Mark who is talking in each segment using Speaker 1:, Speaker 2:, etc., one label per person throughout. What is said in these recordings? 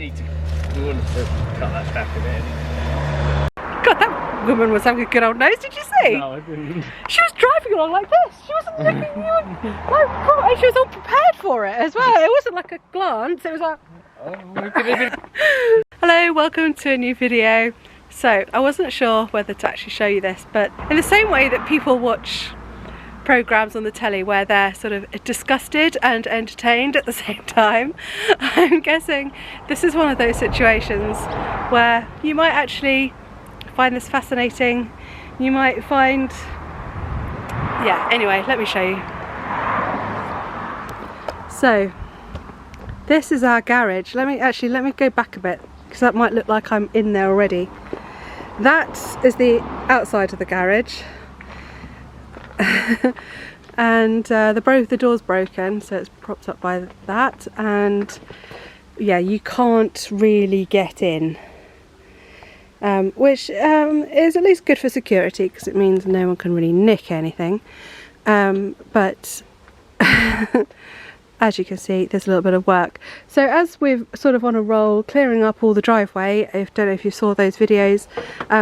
Speaker 1: need to. We want to cut that back a bit.
Speaker 2: God, that woman was having a good old nose. Did you see?
Speaker 1: No, I didn't.
Speaker 2: She was driving along like this. She wasn't looking at you. And she was all prepared for it as well. It wasn't like a glance. It was like. Hello, welcome to a new video. So I wasn't sure whether to actually show you this, but in the same way that people watch programs on the telly where they're sort of disgusted and entertained at the same time, I'm guessing this is one of those situations where you might actually find this fascinating. You might find, yeah, anyway, let me show you. So this is our garage. Let me go back a bit, because that might look like I'm in there already. That is the outside of the garage. And the door's broken, so it's propped up by that, and yeah, you can't really get in, which is at least good for security, because it means no one can really nick anything, but as you can see, there's a little bit of work. So as we're sort of on a roll clearing up all the driveway, don't know if you saw those videos,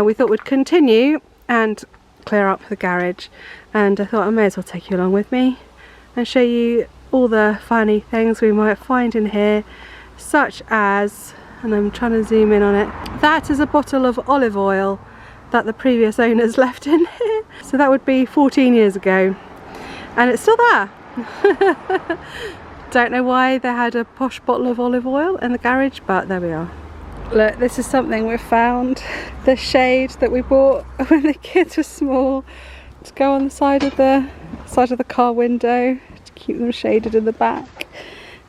Speaker 2: we thought we'd continue and clear up the garage, and I thought I may as well take you along with me and show you all the funny things we might find in here, such as, and I'm trying to zoom in on it, that is a bottle of olive oil that the previous owners left in here, so that would be 14 years ago, and it's still there. Don't know why they had a posh bottle of olive oil in the garage, but there we are. Look, this is something we've found. The shade that we bought when the kids were small to go on the side of the car window to keep them shaded in the back.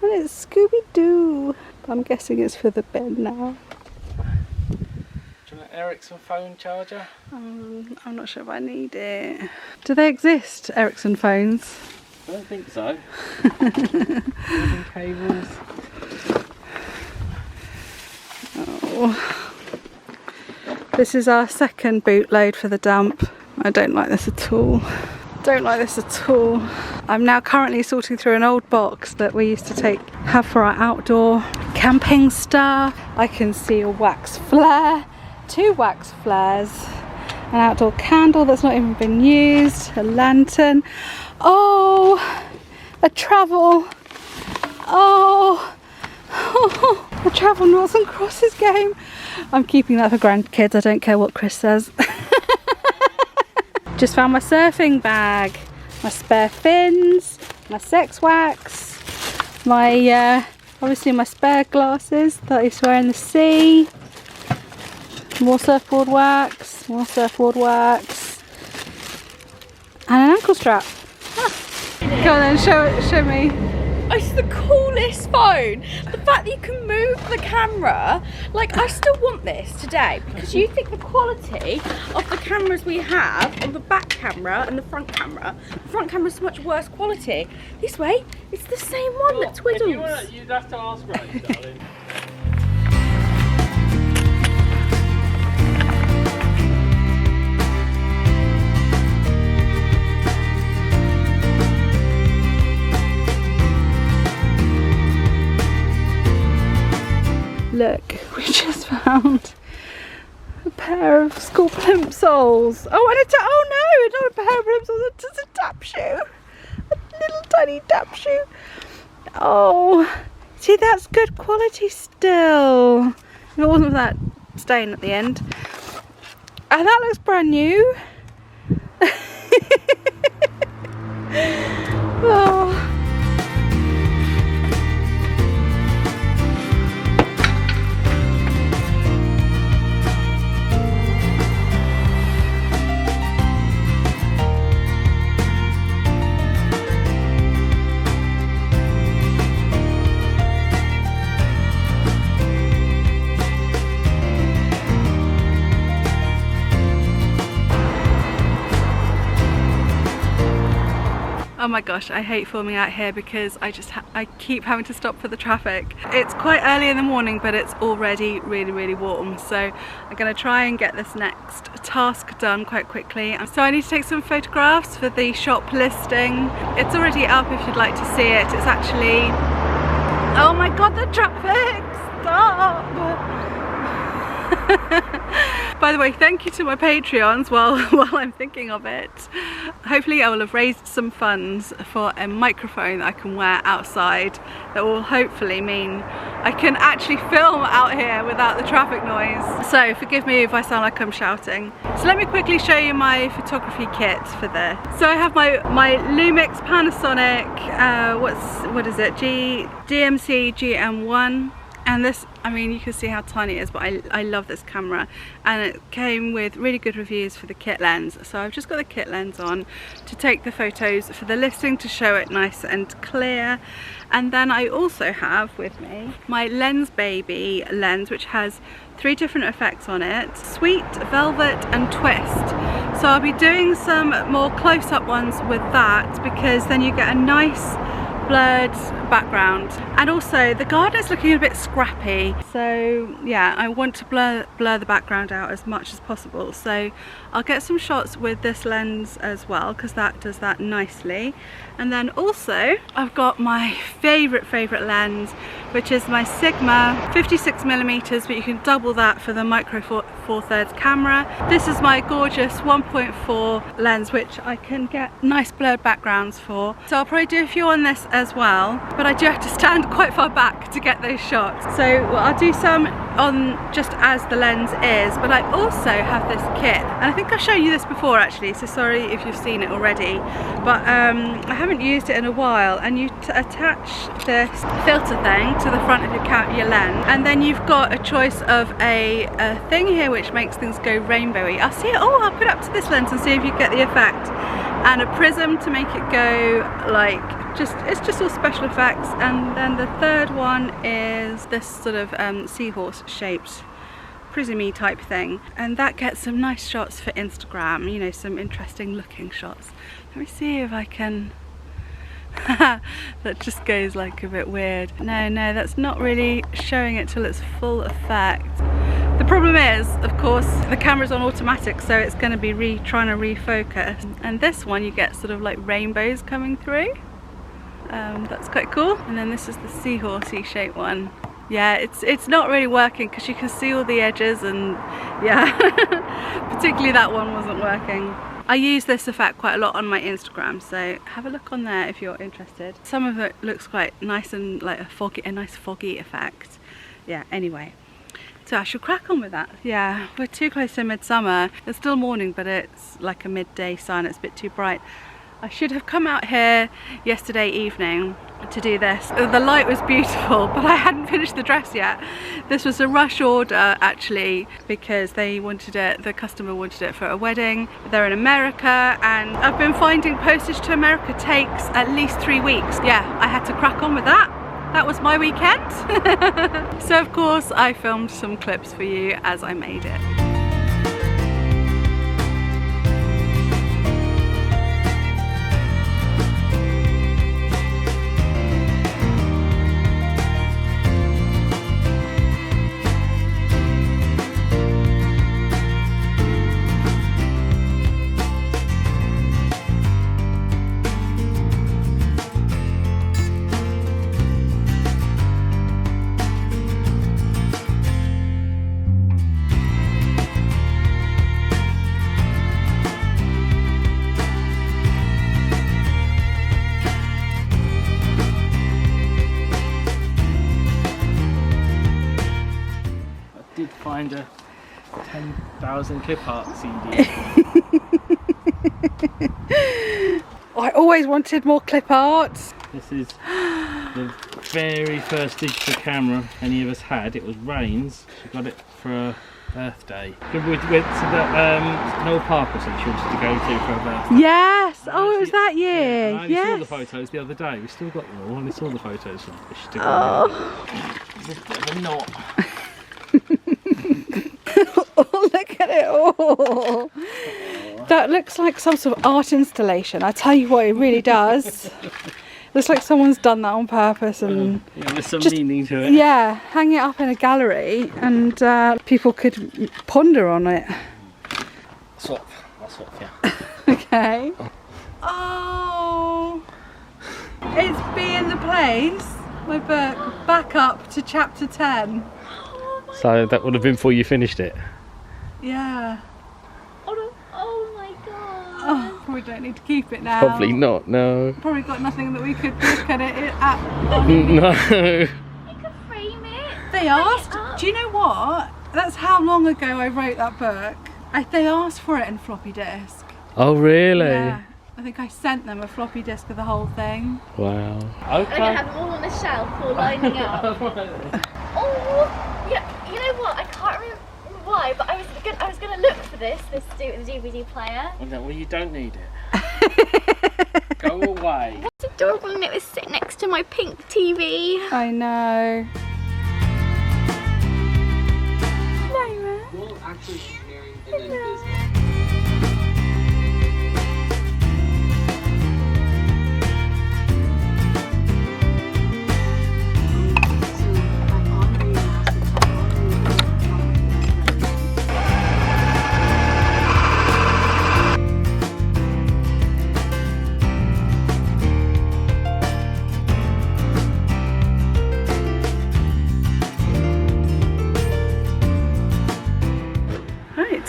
Speaker 2: And it's Scooby-Doo. I'm guessing it's for the bed now.
Speaker 1: Do you want an Ericsson phone charger?
Speaker 2: I'm not sure if I need it. Do they exist, Ericsson phones?
Speaker 1: I don't think so. Cables.
Speaker 2: Oh. This is our second bootload for the dump. I don't like this at all. Don't like this at all. I'm now currently sorting through an old box that we used to have for our outdoor camping stuff. I can see a wax flare, 2 wax flares, an outdoor candle that's not even been used, a lantern. Oh, a travel. Oh. The travel noughts and crosses game. I'm keeping that for grandkids, I don't care what Chris says. Just found my surfing bag, my spare fins, my sex wax, my obviously my spare glasses that I used to wear in the sea, more surfboard wax, and an ankle strap. Come on then, show me.
Speaker 3: It's the coolest phone. The fact that you can move the camera, like I still want this today, because you think the quality of the cameras we have on the back camera and the front camera is so much worse quality. This way, it's the same one that twiddles.
Speaker 1: You'd have to ask Rose, darling.
Speaker 2: Look, we just found a pair of school plimsolls. Oh, and oh no, not a pair of plimsolls, it's just a tap shoe. A little tiny tap shoe. Oh, see, that's good quality still. If it wasn't for that stain at the end. And that looks brand new. Oh. Oh my gosh, I hate filming out here because I keep having to stop for the traffic. It's quite early in the morning, but it's already really warm, so I'm going to try and get this next task done quite quickly. So I need to take some photographs for the shop listing. It's already up if you'd like to see it. It's actually, oh my god, the traffic, stop! By the way, thank you to my Patreons while I'm thinking of it. Hopefully I will have raised some funds for a microphone that I can wear outside that will hopefully mean I can actually film out here without the traffic noise. So forgive me if I sound like I'm shouting. So let me quickly show you my photography kit for this. So I have my Lumix Panasonic, what is it, DMC GM1. And this, I mean, you can see how tiny it is, but I love this camera, and it came with really good reviews for the kit lens. So I've just got the kit lens on to take the photos for the listing, to show it nice and clear. And then I also have with me my Lens Baby lens, which has 3 different effects on it: Sweet, Velvet and Twist. So I'll be doing some more close-up ones with that, because then you get a nice blurred background. And also the garden is looking a bit scrappy, so yeah, I want to blur the background out as much as possible. So I'll get some shots with this lens as well, because that does that nicely. And then also I've got my favorite lens, which is my Sigma 56mm, but you can double that for the micro four thirds camera. This is my gorgeous 1.4 lens, which I can get nice blurred backgrounds for. So I'll probably do a few on this as well, but I do have to stand quite far back to get those shots. So I'll do some on just as the lens is, but I also have this kit, and I think I've shown you this before actually, so sorry if you've seen it already, but I haven't used it in a while. And you attach this filter thing to the front of your lens, and then you've got a choice of a thing here which makes things go rainbowy. I'll put it up to this lens and see if you get the effect, and a prism to make it go like, it's just all special effects. And then the third one is this sort of seahorse shaped prismy type thing, and that gets some nice shots for Instagram, you know, some interesting looking shots. Let me see if I can that just goes like a bit weird. No, that's not really showing it till its full effect. The problem is, of course, the camera's on automatic, so it's going to be trying to refocus. And this one you get sort of like rainbows coming through. That's quite cool. And then this is the seahorsey shaped one. Yeah, it's not really working because you can see all the edges, and yeah, particularly that one wasn't working. I use this effect quite a lot on my Instagram, so have a look on there if you're interested. Some of it looks quite nice and like a nice foggy effect. Yeah, anyway. So I should crack on with that. Yeah, we're too close to midsummer. It's still morning, but it's like a midday sun. It's a bit too bright. I should have come out here yesterday evening to do this. The light was beautiful, but I hadn't finished the dress yet. This was a rush order actually, because they wanted it, the customer wanted it for a wedding. They're in America, and I've been finding postage to America takes at least 3 weeks. Yeah, I had to crack on with that. That was my weekend. So of course I filmed some clips for you as I made it.
Speaker 1: Find a 10,000 clip art CD.
Speaker 2: I always wanted more clip art.
Speaker 1: This is the very first digital camera any of us had. It was Rain's. She got it for her birthday. We went to the Noel Parker, so she wanted to go to for her birthday.
Speaker 2: Yes! Oh, it was that year.
Speaker 1: Yeah, I
Speaker 2: yes.
Speaker 1: saw the photos the other day. We still got them all. I only saw the photos. She took It's a bit of a knot.
Speaker 2: Oh, look at it all. That looks like some sort of art installation. I tell you what, it really does. Looks like someone's done that on purpose, and
Speaker 1: yeah, there's some meaning to it.
Speaker 2: Yeah, hang it up in a gallery, and people could ponder on it.
Speaker 1: Swap. I'll swap, yeah.
Speaker 2: Okay. Oh, it's Be in the Place, my book, back up to chapter 10.
Speaker 3: Oh
Speaker 1: So that would have been before you finished it.
Speaker 2: Yeah.
Speaker 3: Oh my god.
Speaker 2: Oh, we don't need to keep it now.
Speaker 1: Probably not, no.
Speaker 2: Probably got nothing that we could look at it at.
Speaker 1: No.
Speaker 3: You could frame it.
Speaker 2: They asked, do you know what? That's how long ago I wrote that book. They asked for it in floppy disk.
Speaker 1: Oh, really?
Speaker 2: Yeah. I think I sent them a floppy disk of the whole thing.
Speaker 1: Wow.
Speaker 3: I'm
Speaker 1: Okay.
Speaker 3: gonna have them all on the shelf, all lining up. Oh, yeah. You know what? I can't remember why, but I was gonna look for this DVD player.
Speaker 1: Well, you don't need it. Go away.
Speaker 3: It's adorable, and it was sitting next to my pink TV.
Speaker 2: I know.
Speaker 4: Well, actually, engineering and then business.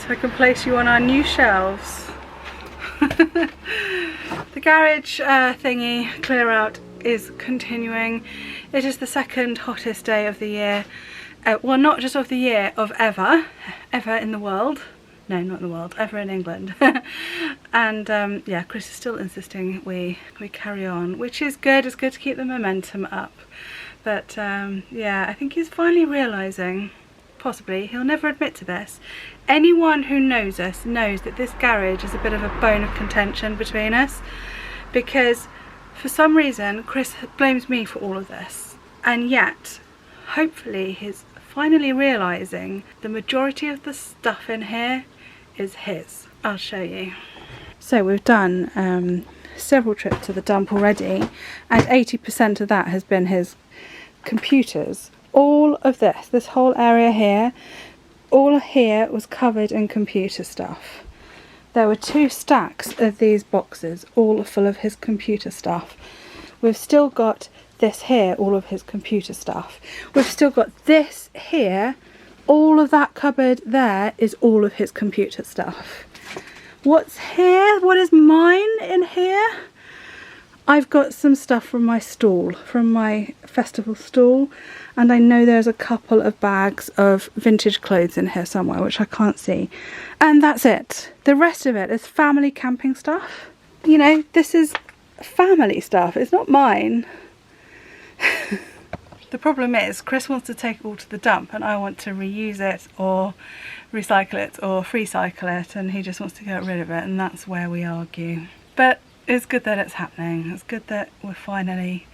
Speaker 2: I can place you on our new shelves. The garage thingy, Clearout, is continuing. It is the second hottest day of the year. Well, not just of the year, of ever in the world. No, not in the world, ever in England. And yeah, Chris is still insisting we carry on, which is good. It's good to keep the momentum up. But yeah, I think he's finally realising, possibly, he'll never admit to this. Anyone who knows us knows that this garage is a bit of a bone of contention between us, because for some reason Chris blames me for all of this, and yet hopefully he's finally realising the majority of the stuff in here is his. I'll show you. So we've done several trips to the dump already, and 80% of that has been his computers. All of this whole area here, all here was covered in computer stuff. There were 2 stacks of these boxes, all full of his computer stuff. We've still got this here, all of his computer stuff. We've still got this here, all of that cupboard there is all of his computer stuff. What's here? What is mine in here? I've got some stuff from my stall, from my festival stall, and I know there's a couple of bags of vintage clothes in here somewhere, which I can't see. And that's it. The rest of it is family camping stuff. You know, this is family stuff, it's not mine. The problem is, Chris wants to take it all to the dump and I want to reuse it or recycle it or free cycle it, and he just wants to get rid of it, and that's where we argue. But it's good that it's happening. It's good that we're finally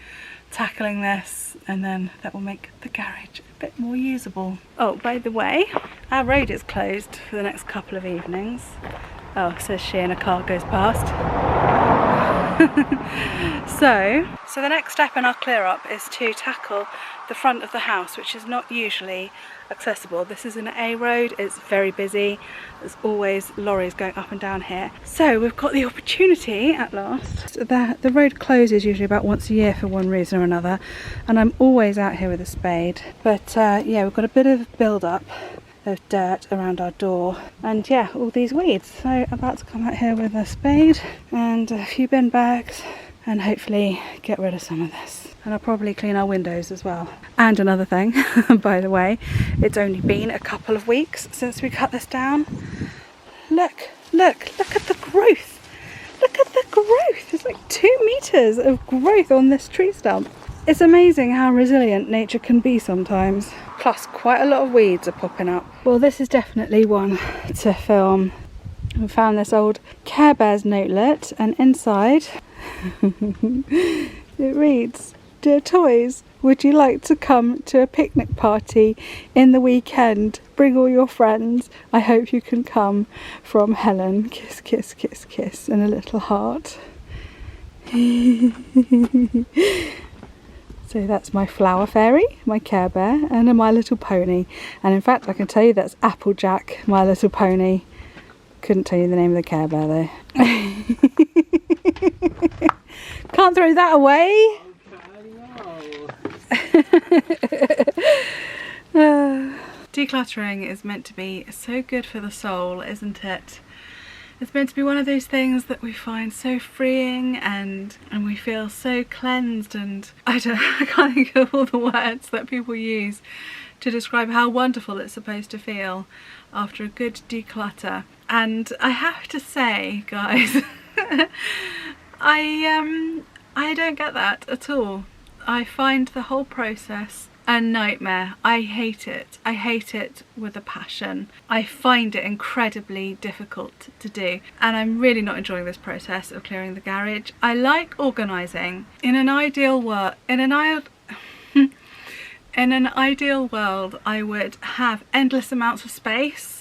Speaker 2: tackling this, and then that will make the garage a bit more usable. Oh, by the way, our road is closed for the next couple of evenings. Oh, says she, and a car goes past. So the next step in our clear up is to tackle the front of the house, which is not usually accessible. This is an A road, it's very busy, there's always lorries going up and down here. So we've got the opportunity at last. The road closes usually about once a year for one reason or another, and I'm always out here with a spade. But yeah, we've got a bit of build up of dirt around our door, and yeah, all these weeds. So I'm about to come out here with a spade and a few bin bags and hopefully get rid of some of this. And I'll probably clean our windows as well. And another thing, by the way, it's only been a couple of weeks since we cut this down. Look at the growth. Look at the growth. It's like 2 meters of growth on this tree stump. It's amazing how resilient nature can be sometimes. Plus, quite a lot of weeds are popping up. Well, this is definitely one to film. We found this old Care Bears notelet, and inside it reads, "Dear Toys, would you like to come to a picnic party in the weekend? Bring all your friends. I hope you can come. From Helen. Kiss, kiss, kiss, kiss," and a little heart. So that's my flower fairy, my Care Bear, and a My Little Pony. And in fact, I can tell you that's Applejack, My Little Pony. Couldn't tell you the name of the Care Bear though. Can't throw that away. Decluttering is meant to be so good for the soul, isn't it? It's meant to be one of those things that we find so freeing and we feel so cleansed, and I can't think of all the words that people use to describe how wonderful it's supposed to feel after a good declutter. And I have to say, guys, I don't get that at all. I find the whole process a nightmare. I hate it. I hate it with a passion. I find it incredibly difficult to do, and I'm really not enjoying this process of clearing the garage. I like organising. In an ideal world, in an ideal world, I would have endless amounts of space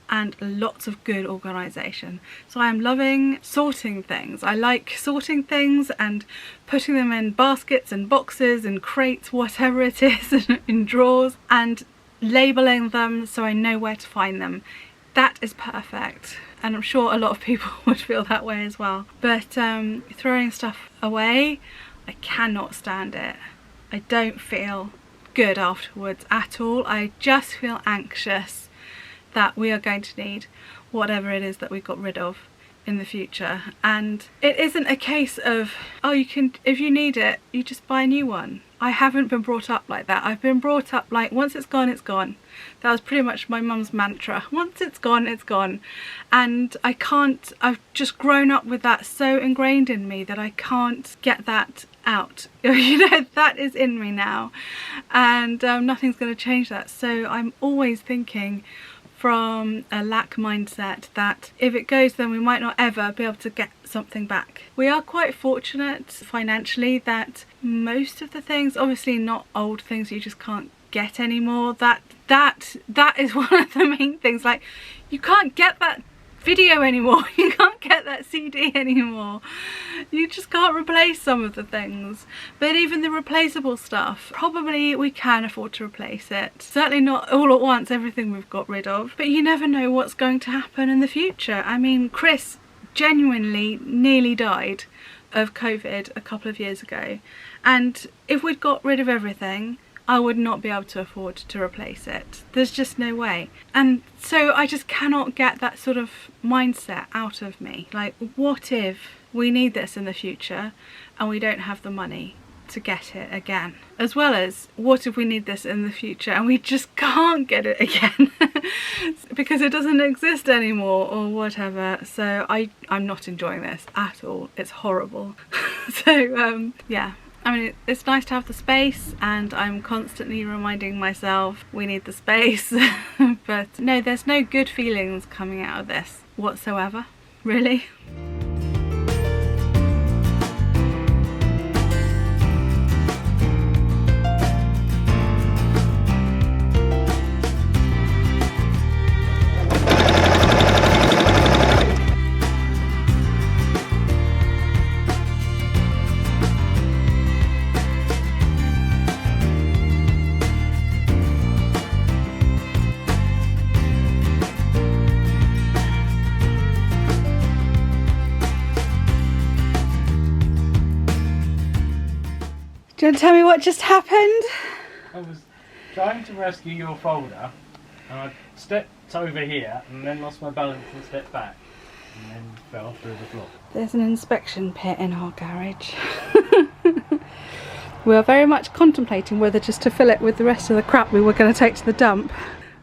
Speaker 2: and lots of good organisation. So I am loving sorting things. I like sorting things and putting them in baskets and boxes and crates, whatever it is, in drawers, and labelling them so I know where to find them. That is perfect, and I'm sure a lot of people would feel that way as well. But throwing stuff away, I cannot stand it. I don't feel good afterwards at all. I just feel anxious that we are going to need whatever it is that we got rid of in the future. And it isn't a case of, oh, you can, if you need it, you just buy a new one. I haven't been brought up like that. I've been brought up like, once it's gone, it's gone. That was pretty much my mum's mantra. Once it's gone, it's gone. And I can't, I've just grown up with that so ingrained in me that I can't get that out. You know, that is in me now. And nothing's going to change that. So I'm always thinking from a lack mindset that if it goes, then we might not ever be able to get something back. We are quite fortunate financially that most of the things, obviously not old things you just can't get anymore, that is one of the main things. Like, you can't get that video anymore, you can't get that CD anymore, you just can't replace some of the things. But even the replaceable stuff, probably we can afford to replace it. Certainly not all at once, everything we've got rid of, but you never know what's going to happen in the future. I mean, Chris genuinely nearly died of COVID a couple of years ago, and if we'd got rid of everything, I would not be able to afford to replace it. There's just no way. And so I just cannot get that sort of mindset out of me. Like, what if we need this in the future and we don't have the money to get it again? As well as, what if we need this in the future and we just can't get it again because it doesn't exist anymore or whatever. So I'm not enjoying this at all. It's horrible. So yeah. I mean, it's nice to have the space, and I'm constantly reminding myself we need the space. But no, there's no good feelings coming out of this whatsoever, really. Do you want to tell me what just happened?
Speaker 1: I was trying to rescue your folder and I stepped over here and then lost my balance and stepped back and then fell through the floor.
Speaker 2: There's an inspection pit in our garage. We are very much contemplating whether just to fill it with the rest of the crap we were going to take to the dump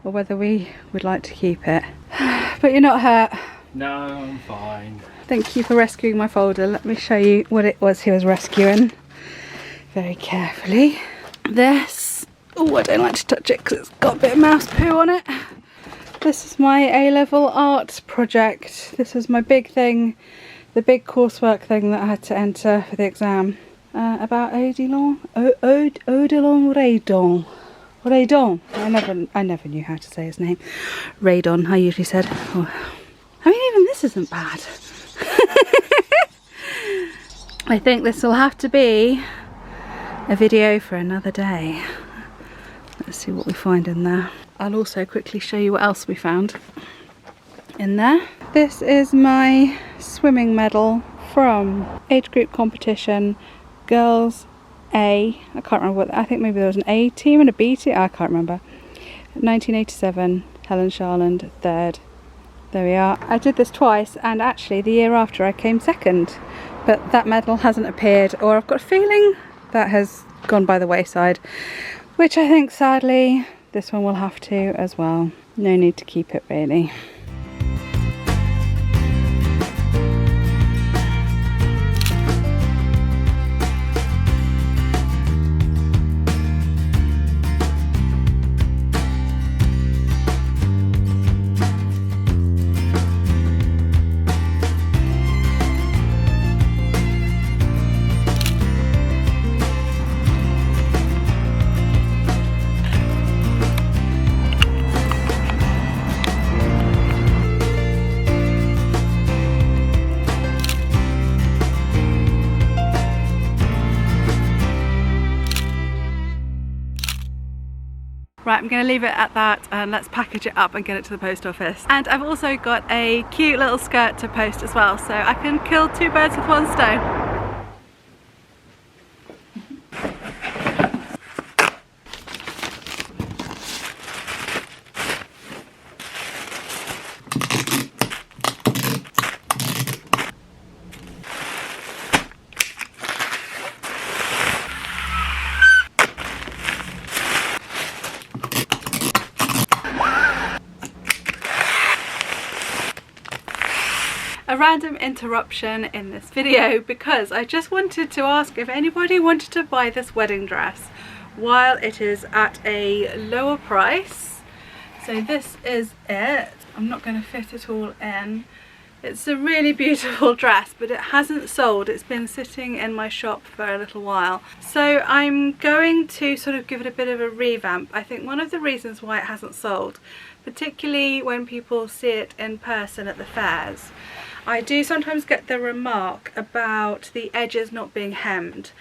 Speaker 2: or whether we would like to keep it. But you're not hurt.
Speaker 1: No, I'm fine.
Speaker 2: Thank you for rescuing my folder. Let me show you what it was he was rescuing. Very carefully. This, oh, I don't like to touch it because it's got a bit of mouse poo on it. This is my A-level art project. This was my big thing, the big coursework thing that I had to enter for the exam. About Odilon Raydon. Raydon. I never knew how to say his name. Raydon, I usually said. Oh. I mean, even this isn't bad. I think this will have to be a video for another day. Let's see what we find in there. I'll also quickly show you what else we found in there. This is my swimming medal from age group competition, girls A. I can't remember what, I think maybe there was an A team and a B team, I can't remember. 1987, Helen Sharland, 3rd. There we are. I did this twice, and actually the year after I came 2nd, but that medal hasn't appeared, or I've got a feeling that has gone by the wayside, which I think sadly this one will have to as well. No need to keep it really. Right, I'm going to leave it at that and let's package it up and get it to the post office. And I've also got a cute little skirt to post as well, so I can kill 2 birds with 1 stone. A random interruption in this video because I just wanted to ask if anybody wanted to buy this wedding dress while it is at a lower price. So this is it. I'm not going to fit it all in. It's a really beautiful dress, but it hasn't sold. It's been sitting in my shop for a little while. So I'm going to sort of give it a bit of a revamp. I think one of the reasons why it hasn't sold, particularly when people see it in person at the fairs, I do sometimes get the remark about the edges not being hemmed.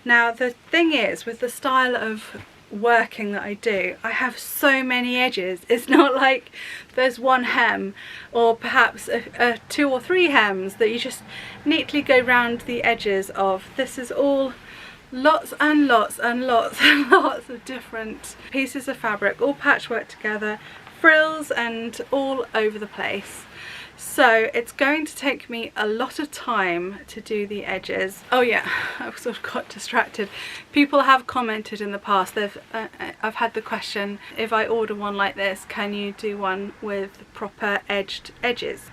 Speaker 2: Now the thing is, with the style of working that I do, I have so many edges. It's not like there's one hem or perhaps 2 or 3 hems that you just neatly go round the edges of. This is all lots and lots and lots and lots of different pieces of fabric, all patchwork together, frills and all over the place. So it's going to take me a lot of time to do the edges. Oh yeah, I've sort of got distracted. People have commented in the past, I've had the question, if I order one like this, can you do one with proper edged edges?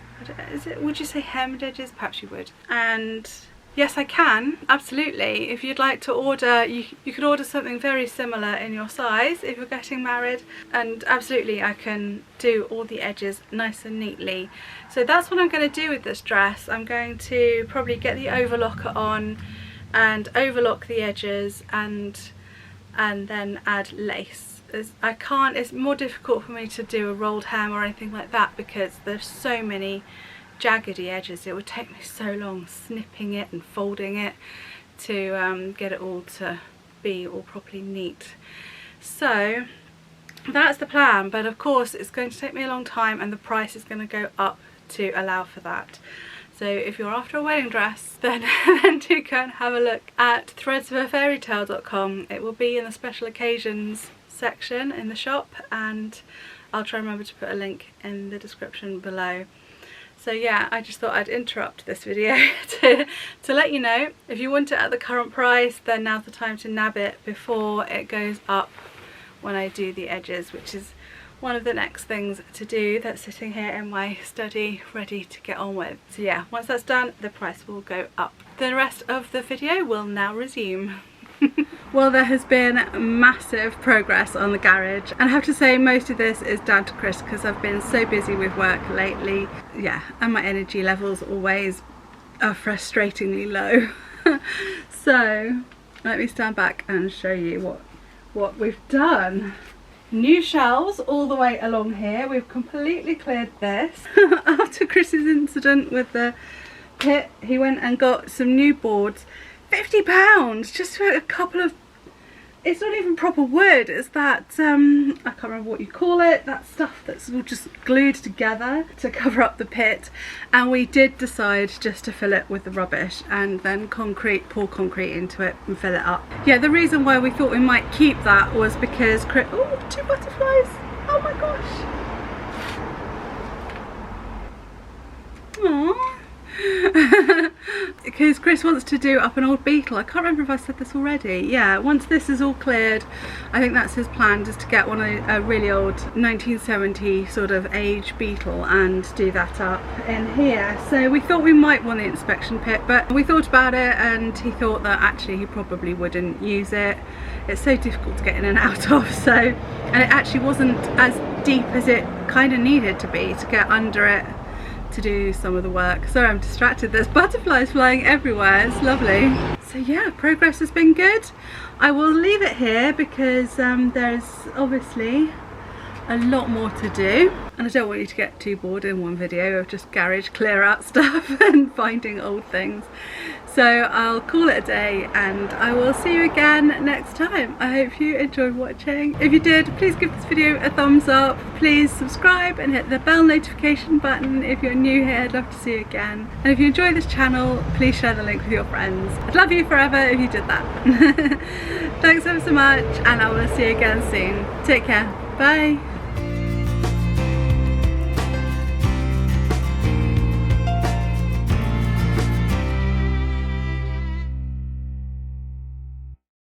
Speaker 2: Would you say hemmed edges? Perhaps you would. And yes, I can, absolutely. If you'd like to order, you could order something very similar in your size if you're getting married, and absolutely I can do all the edges nice and neatly. So that's what I'm going to do with this dress. I'm going to probably get the overlocker on and overlock the edges and then add lace. It's more difficult for me to do a rolled hem or anything like that because there's so many jaggedy edges. It would take me so long snipping it and folding it to get it all to be all properly neat. So that's the plan, but of course it's going to take me a long time and the price is going to go up to allow for that. So if you're after a wedding dress, then do go and have a look at threadsofafairytale.com. It will be in the special occasions section in the shop, and I'll try and remember to put a link in the description below. So yeah, I just thought I'd interrupt this video to let you know, if you want it at the current price, then now's the time to nab it before it goes up when I do the edges, which is one of the next things to do that's sitting here in my study ready to get on with. So yeah, once that's done, the price will go up. The rest of the video will now resume. Well, there has been massive progress on the garage, and I have to say most of this is down to Chris because I've been so busy with work lately. Yeah, and my energy levels always are frustratingly low. So let me stand back and show you what we've done. New shelves all the way along here. We've completely cleared this. After Chris's incident with the pit, he went and got some new boards. £50 just for a couple of, it's not even proper wood, it's that I can't remember what you call it, that stuff that's all just glued together to cover up the pit. And we did decide just to fill it with the rubbish and then pour concrete into it and fill it up. Yeah, the reason why we thought we might keep that was because Chris, oh 2 butterflies. Oh my gosh. Aww. Because Chris wants to do up an old beetle. I can't remember if I said this already. Yeah, once this is all cleared, I think that's his plan, just to get a really old 1970 sort of age beetle and do that up in here. So we thought we might want the inspection pit, but we thought about it and he thought that actually he probably wouldn't use it. It's so difficult to get in and out of, so, and it actually wasn't as deep as it kind of needed to be to get under it to do some of the work. Sorry, I'm distracted. There's butterflies flying everywhere. It's lovely. So yeah, progress has been good. I will leave it here because there's obviously a lot more to do, and I don't want you to get too bored in one video of just garage clear out stuff and finding old things. So I'll call it a day and I will see you again next time. I hope you enjoyed watching. If you did, please give this video a thumbs up. Please subscribe and hit the bell notification button if you're new here. I'd love to see you again. And if you enjoy this channel, please share the link with your friends. I'd love you forever if you did that. Thanks ever so much, and I will see you again soon. Take care. Bye.